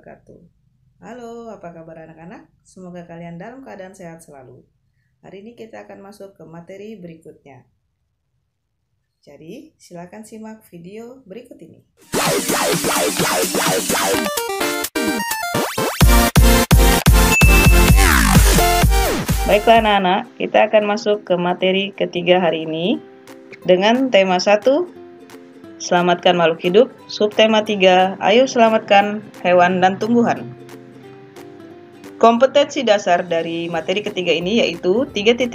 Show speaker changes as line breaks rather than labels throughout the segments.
wabarakatuh. Halo, apa kabar anak-anak? Semoga kalian dalam keadaan sehat selalu. Hari ini kita akan masuk ke materi berikutnya. Jadi, silakan simak video berikut ini. Baiklah anak-anak, kita akan masuk ke materi ketiga hari ini dengan tema 1, selamatkan makhluk hidup. Subtema 3, ayo selamatkan hewan dan tumbuhan. Kompetensi dasar dari materi ketiga ini yaitu 3.1,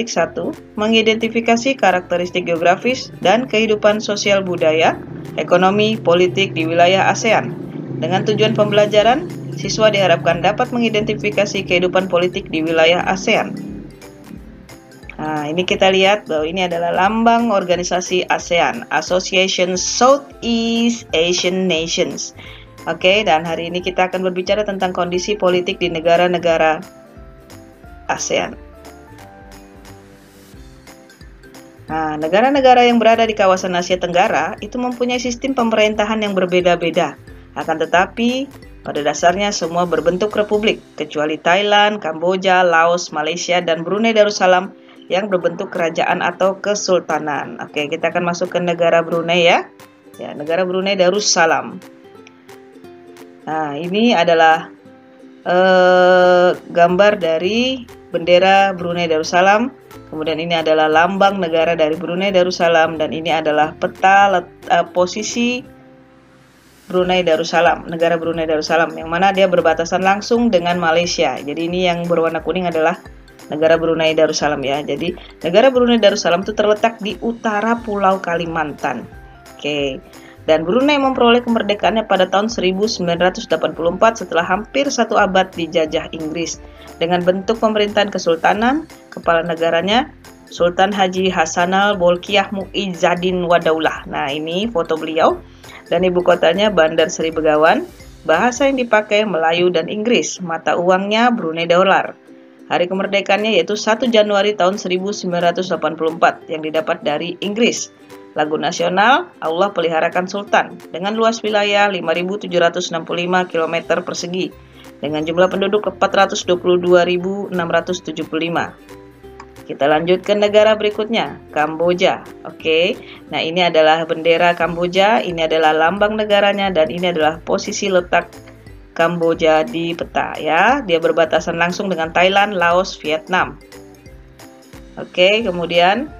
mengidentifikasi karakteristik geografis dan kehidupan sosial budaya, ekonomi, politik di wilayah ASEAN. Dengan tujuan pembelajaran, siswa diharapkan dapat mengidentifikasi kehidupan politik di wilayah ASEAN. Nah, ini kita lihat bahwa ini adalah lambang organisasi ASEAN, Association Southeast Asian Nations. Oke, dan hari ini kita akan berbicara tentang kondisi politik di negara-negara ASEAN. Nah, negara-negara yang berada di kawasan Asia Tenggara itu mempunyai sistem pemerintahan yang berbeda-beda. Akan tetapi, pada dasarnya semua berbentuk republik, kecuali Thailand, Kamboja, Laos, Malaysia, dan Brunei Darussalam yang berbentuk kerajaan atau kesultanan. Oke, kita akan masuk ke negara Brunei ya. Ya, negara Brunei Darussalam. Nah, ini adalah gambar dari bendera Brunei Darussalam. Kemudian ini adalah lambang negara dari Brunei Darussalam, dan ini adalah peta posisi Brunei Darussalam, negara Brunei Darussalam, yang mana dia berbatasan langsung dengan Malaysia. Jadi ini yang berwarna kuning adalah negara Brunei Darussalam ya. Jadi negara Brunei Darussalam itu terletak di utara Pulau Kalimantan. Oke. Dan Brunei memperoleh kemerdekaannya pada tahun 1984 setelah hampir satu abad dijajah Inggris. Dengan bentuk pemerintahan kesultanan, kepala negaranya Sultan Haji Hasanal Bolkiah Mu'izzadin Wadaulah. Nah, ini foto beliau. Dan ibu kotanya Bandar Seri Begawan. Bahasa yang dipakai Melayu dan Inggris. Mata uangnya Brunei Dolar. Hari kemerdekaannya yaitu 1 Januari tahun 1984 yang didapat dari Inggris. Lagu nasional, Allah Peliharakan Sultan, dengan luas wilayah 5.765 km persegi, dengan jumlah penduduk 422.675. Kita lanjut ke negara berikutnya, Kamboja. Oke, nah ini adalah bendera Kamboja, ini adalah lambang negaranya, dan ini adalah posisi letak Kamboja di peta ya. Dia berbatasan langsung dengan Thailand, Laos, Vietnam. Oke, kemudian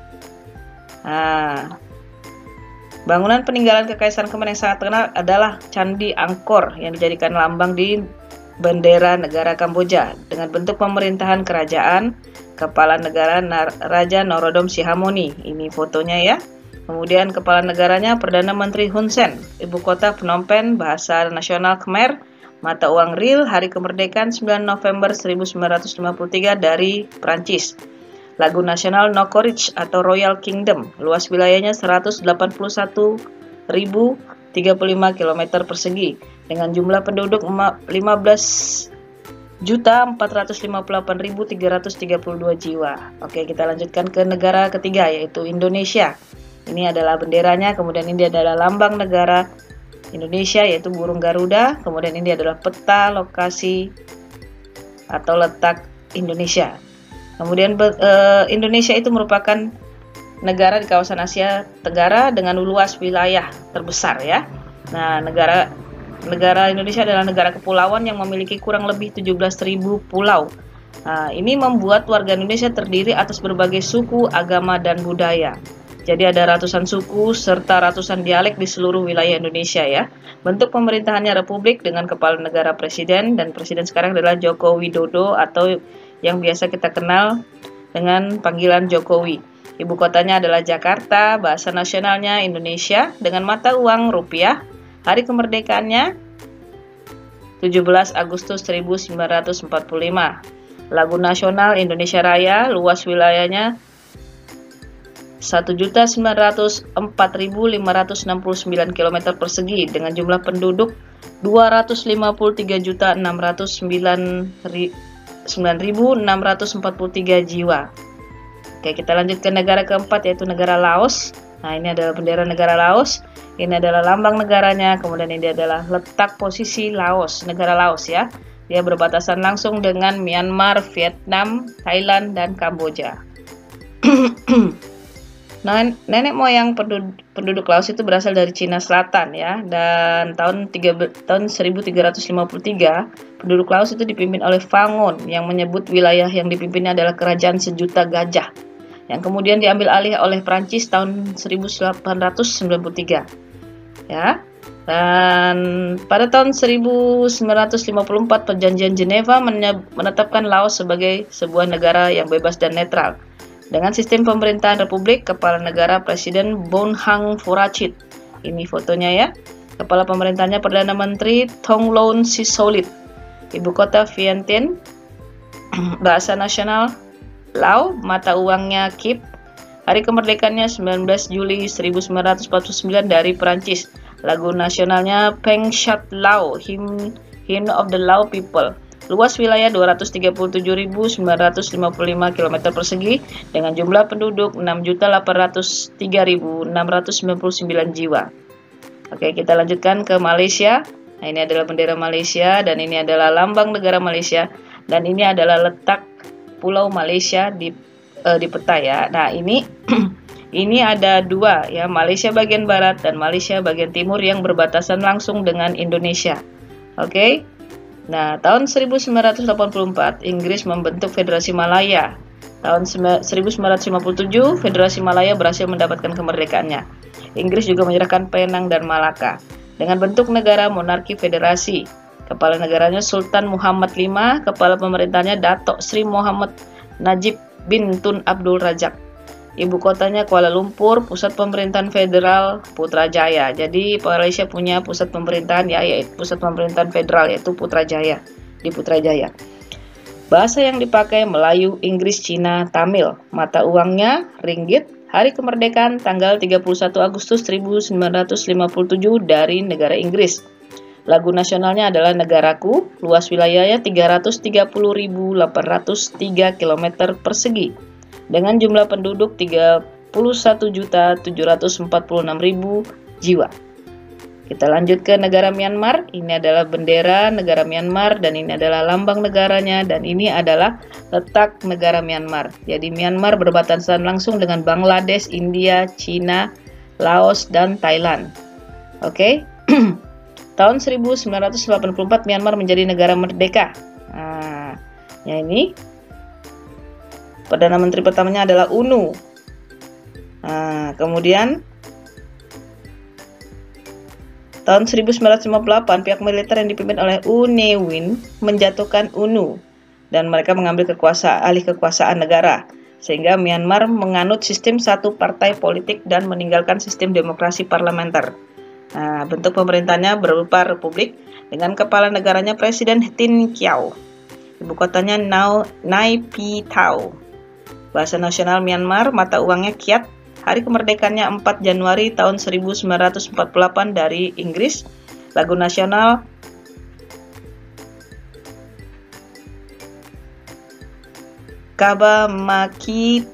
bangunan peninggalan Kekaisaran Khmer yang sangat terkenal adalah Candi Angkor yang dijadikan lambang di bendera negara Kamboja dengan bentuk pemerintahan kerajaan. Kepala negara Raja Norodom Sihamoni. Ini fotonya ya. Kemudian kepala negaranya Perdana Menteri Hun Sen. Ibu kota Phnom Penh, bahasa nasional Khmer. Mata uang riel, hari kemerdekaan 9 November 1953 dari Prancis. Lagu nasional Nokorich atau Royal Kingdom, luas wilayahnya 181.035 km persegi, dengan jumlah penduduk 15.458.332 jiwa. Oke, kita lanjutkan ke negara ketiga yaitu Indonesia. Ini adalah benderanya, kemudian ini adalah lambang negara Indonesia yaitu burung Garuda, kemudian ini adalah peta lokasi atau letak Indonesia. Kemudian Indonesia itu merupakan negara di kawasan Asia Tenggara dengan luas wilayah terbesar ya. Nah, negara Indonesia adalah negara kepulauan yang memiliki kurang lebih 17.000 pulau. Nah, ini membuat warga Indonesia terdiri atas berbagai suku, agama, dan budaya. Jadi ada ratusan suku serta ratusan dialek di seluruh wilayah Indonesia ya. Bentuk pemerintahannya republik dengan kepala negara presiden, dan presiden sekarang adalah Joko Widodo atau yang biasa kita kenal dengan panggilan Jokowi. Ibu kotanya adalah Jakarta, bahasa nasionalnya Indonesia, dengan mata uang rupiah. Hari kemerdekaannya 17 Agustus 1945. Lagu nasional Indonesia Raya, luas wilayahnya 1.904.569 km persegi, dengan jumlah penduduk 253.609.643 jiwa. Oke, kita lanjut ke negara keempat yaitu negara Laos. Nah, ini adalah bendera negara Laos. Ini adalah lambang negaranya. Kemudian ini adalah letak posisi Laos, negara Laos ya. Dia berbatasan langsung dengan Myanmar, Vietnam, Thailand, dan Kamboja. Nah, nenek moyang penduduk Laos itu berasal dari Cina Selatan ya. Dan tahun 1353, penduduk Laos itu dipimpin oleh Fangon yang menyebut wilayah yang dipimpinnya adalah Kerajaan Sejuta Gajah, yang kemudian diambil alih oleh Prancis tahun 1893 ya. Dan pada tahun 1954 Perjanjian Geneva menetapkan Laos sebagai sebuah negara yang bebas dan netral dengan sistem pemerintahan republik. Kepala negara Presiden Bonhang Vorachit. Ini fotonya ya. Kepala pemerintahnya Perdana Menteri Thongloun Sisoulith. Ibu kota Vientiane. Bahasa nasional Lao, mata uangnya Kip. Hari kemerdekaannya 19 Juli 1949 dari Perancis. Lagu nasionalnya Peng Shat Lao, Hymn of the Lao People. Luas wilayah 237.955 km persegi dengan jumlah penduduk 6.803.699 jiwa. Oke, kita lanjutkan ke Malaysia. Nah, ini adalah bendera Malaysia dan ini adalah lambang negara Malaysia dan ini adalah letak Pulau Malaysia di peta ya. Nah, ini ini ada dua ya, Malaysia bagian barat dan Malaysia bagian timur yang berbatasan langsung dengan Indonesia. Oke. Nah, tahun 1984 Inggris membentuk Federasi Malaya. Tahun 1957 Federasi Malaya berhasil mendapatkan kemerdekaannya. Inggris juga menyerahkan Penang dan Malaka dengan bentuk negara monarki federasi. Kepala negaranya Sultan Muhammad V, kepala pemerintahnya Datuk Sri Muhammad Najib bin Tun Abdul Razak. Ibu kotanya Kuala Lumpur, pusat pemerintahan federal Putrajaya. Jadi Malaysia punya pusat pemerintahan yaitu pusat pemerintahan federal yaitu Putrajaya di Putrajaya. Bahasa yang dipakai Melayu, Inggris, Cina, Tamil. Mata uangnya ringgit. Hari kemerdekaan tanggal 31 Agustus 1957 dari negara Inggris. Lagu nasionalnya adalah Negaraku. Luas wilayahnya 330.803 km persegi. Dengan jumlah penduduk 31.746.000 jiwa. Kita lanjut ke negara Myanmar. Ini adalah bendera negara Myanmar dan ini adalah lambang negaranya dan ini adalah letak negara Myanmar. Jadi Myanmar berbatasan langsung dengan Bangladesh, India, China, Laos, dan Thailand. Oke. Tahun 1984 Myanmar menjadi negara merdeka. Nah, ya ini Perdana Menteri pertamanya adalah UNU. Nah, kemudian tahun 1958 pihak militer yang dipimpin oleh U Ne Win menjatuhkan UNU dan mereka mengambil alih kekuasaan negara sehingga Myanmar menganut sistem satu partai politik dan meninggalkan sistem demokrasi parlementer. Nah, bentuk pemerintahnya berupa republik dengan kepala negaranya Presiden Tin Kyaw. Ibu kotanya Nay Pyi Taw. Bahasa nasional Myanmar, mata uangnya Kyat. Hari kemerdekaannya 4 Januari tahun 1948 dari Inggris. Lagu nasional Kaba Maki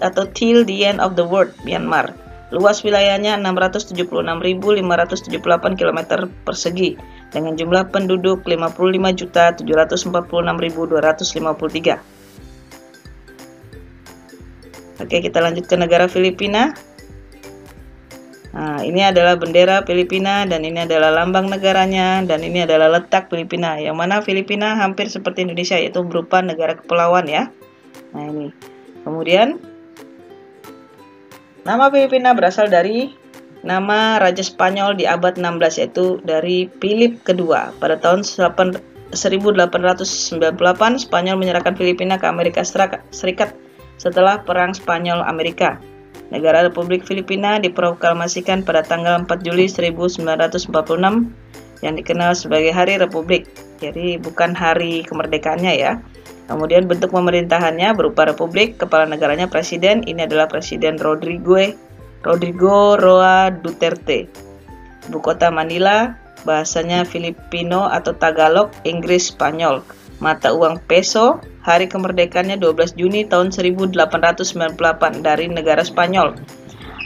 atau Till the End of the World, Myanmar. Luas wilayahnya 676.578 km persegi dengan jumlah penduduk 55.746.253. Oke, kita lanjut ke negara Filipina. Nah, ini adalah bendera Filipina dan ini adalah lambang negaranya dan ini adalah letak Filipina. Yang mana Filipina hampir seperti Indonesia yaitu berupa negara kepulauan ya. Nah, ini. Kemudian nama Filipina berasal dari nama Raja Spanyol di abad 16 yaitu dari Philip kedua. Pada tahun 1898 Spanyol menyerahkan Filipina ke Amerika Serikat setelah Perang Spanyol-Amerika. Negara Republik Filipina diproklamasikan pada tanggal 4 Juli 1946 yang dikenal sebagai Hari Republik. Jadi bukan hari kemerdekaannya ya. Kemudian bentuk pemerintahannya berupa republik, kepala negaranya presiden. Ini adalah Presiden Rodrigo Roa Duterte. Ibu kota Manila, bahasanya Filipino atau Tagalog, Inggris, Spanyol. Mata uang peso, hari kemerdekaannya 12 Juni tahun 1898 dari negara Spanyol.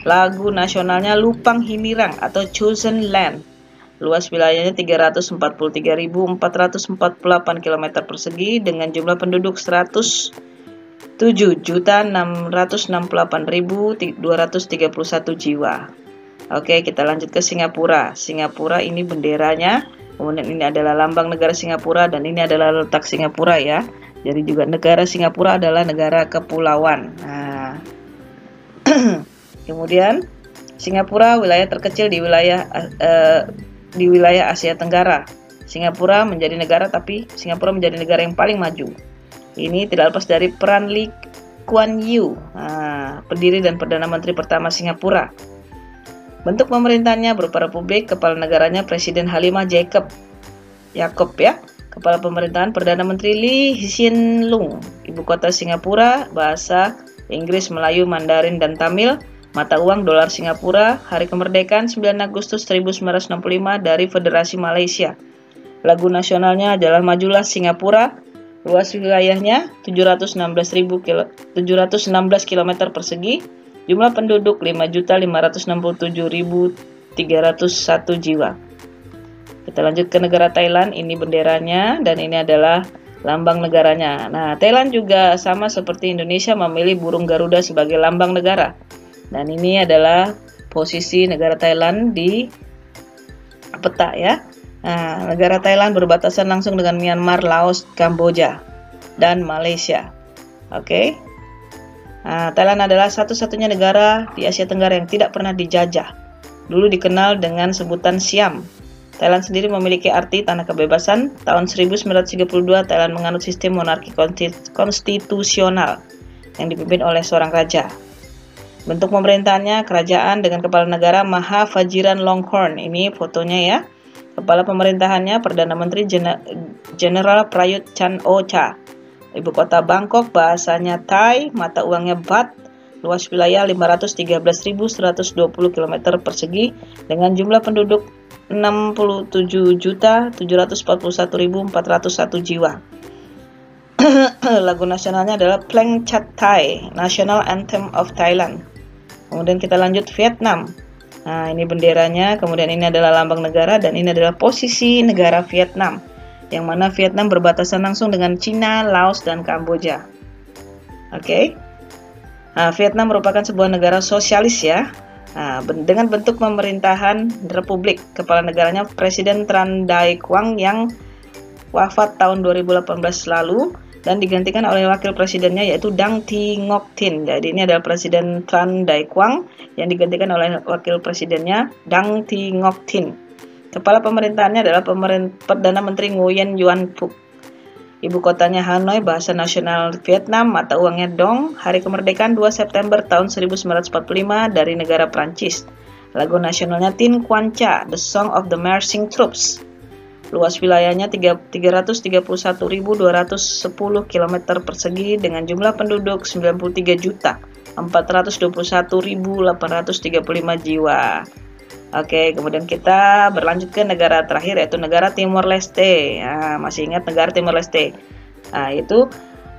Lagu nasionalnya Lupang Himirang atau Chosen Land. Luas wilayahnya 343.448 km persegi dengan jumlah penduduk 107.668.231 jiwa. Oke, kita lanjut ke Singapura. Singapura ini benderanya, kemudian ini adalah lambang negara Singapura dan ini adalah letak Singapura ya. Jadi juga negara Singapura adalah negara kepulauan. Nah, kemudian Singapura wilayah terkecil di wilayah Asia Tenggara. Singapura menjadi negara yang paling maju. Ini tidak lepas dari peran Lee Kuan Yew, pendiri dan Perdana Menteri pertama Singapura. Bentuk pemerintahnya berupa republik, kepala negaranya Presiden Halimah Jacob ya. Kepala pemerintahan Perdana Menteri Lee Hsien Loong. Ibu kota Singapura, bahasa Inggris, Melayu, Mandarin, dan Tamil. Mata uang dolar Singapura. Hari kemerdekaan 9 Agustus 1965 dari Federasi Malaysia. Lagu nasionalnya adalah Majulah Singapura. Luas wilayahnya 716 km persegi. Jumlah penduduk 5.567.301 jiwa. Kita lanjut ke negara Thailand. Ini benderanya dan ini adalah lambang negaranya. Nah, Thailand juga sama seperti Indonesia memilih burung Garuda sebagai lambang negara. Dan ini adalah posisi negara Thailand di peta ya. Nah, negara Thailand berbatasan langsung dengan Myanmar, Laos, Kamboja, dan Malaysia. Oke. Nah, Thailand adalah satu-satunya negara di Asia Tenggara yang tidak pernah dijajah. Dulu dikenal dengan sebutan Siam. Thailand sendiri memiliki arti tanah kebebasan. Tahun 1932, Thailand menganut sistem monarki konstitusional yang dipimpin oleh seorang raja. Bentuk pemerintahannya kerajaan dengan kepala negara Maha Vajiralongkorn. Ini fotonya ya. Kepala pemerintahannya Perdana Menteri General Prayut Chan-o-cha. Ibu kota Bangkok, bahasanya Thai, mata uangnya Baht, luas wilayah 513.120 km persegi dengan jumlah penduduk 67.741.401 jiwa. Lagu nasionalnya adalah Pleng Chat Thai, National Anthem of Thailand. Kemudian kita lanjut Vietnam. Nah, ini benderanya, kemudian ini adalah lambang negara dan ini adalah posisi negara Vietnam, yang mana Vietnam berbatasan langsung dengan Cina, Laos, dan Kamboja. Oke. Nah, Vietnam merupakan sebuah negara sosialis ya. Nah, dengan bentuk pemerintahan republik. Kepala negaranya Presiden Tran Dai Quang yang wafat tahun 2018 lalu dan digantikan oleh wakil presidennya yaitu Dang Thi Ngoc Tin. Jadi ini adalah Presiden Tran Dai Quang yang digantikan oleh wakil presidennya Dang Thi Ngoc Tin. Kepala pemerintahannya adalah Perdana Menteri Nguyen Xuan Phuc. Ibu kotanya Hanoi, bahasa nasional Vietnam, mata uangnya Dong. Hari kemerdekaan 2 September tahun 1945 dari negara Prancis. Lagu nasionalnya Tin Quan Cha, The Song of the Marching Troops. Luas wilayahnya 331.210 km persegi dengan jumlah penduduk 93.421.835 jiwa. Oke, kemudian kita berlanjut ke negara terakhir yaitu negara Timor Leste. Nah, masih ingat negara Timor Leste? Nah, itu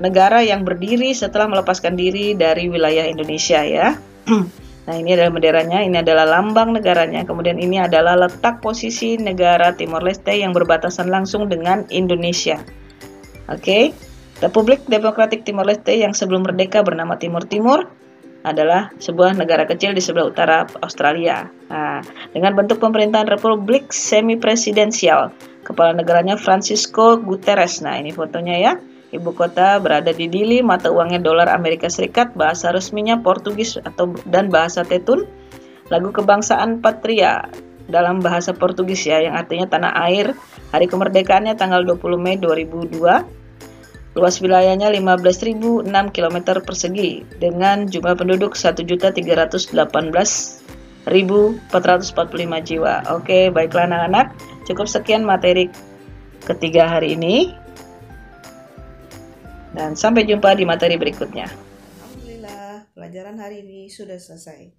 negara yang berdiri setelah melepaskan diri dari wilayah Indonesia ya. Nah, ini adalah benderanya, ini adalah lambang negaranya. Kemudian ini adalah letak posisi negara Timor Leste yang berbatasan langsung dengan Indonesia. Oke, Republik Demokratik Timor Leste yang sebelum merdeka bernama Timor Timur adalah sebuah negara kecil di sebelah utara Australia. Nah, dengan bentuk pemerintahan republik semi-presidensial, kepala negaranya Francisco Guterres. Nah, ini fotonya ya. Ibu kota berada di Dili, mata uangnya dolar Amerika Serikat, bahasa resminya Portugis dan bahasa Tetun. Lagu kebangsaan Patria dalam bahasa Portugis ya, yang artinya tanah air. Hari kemerdekaannya tanggal 20 Mei 2002. Luas wilayahnya 15.006 km persegi dengan jumlah penduduk 1.318.445 jiwa. Oke, baiklah anak-anak, cukup sekian materi ketiga hari ini. Dan sampai jumpa di materi berikutnya. Alhamdulillah, pelajaran hari ini sudah selesai.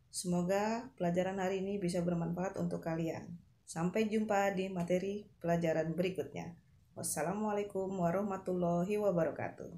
Semoga pelajaran hari ini bisa bermanfaat untuk kalian. Sampai jumpa di materi pelajaran berikutnya. Wassalamualaikum warahmatullahi wabarakatuh.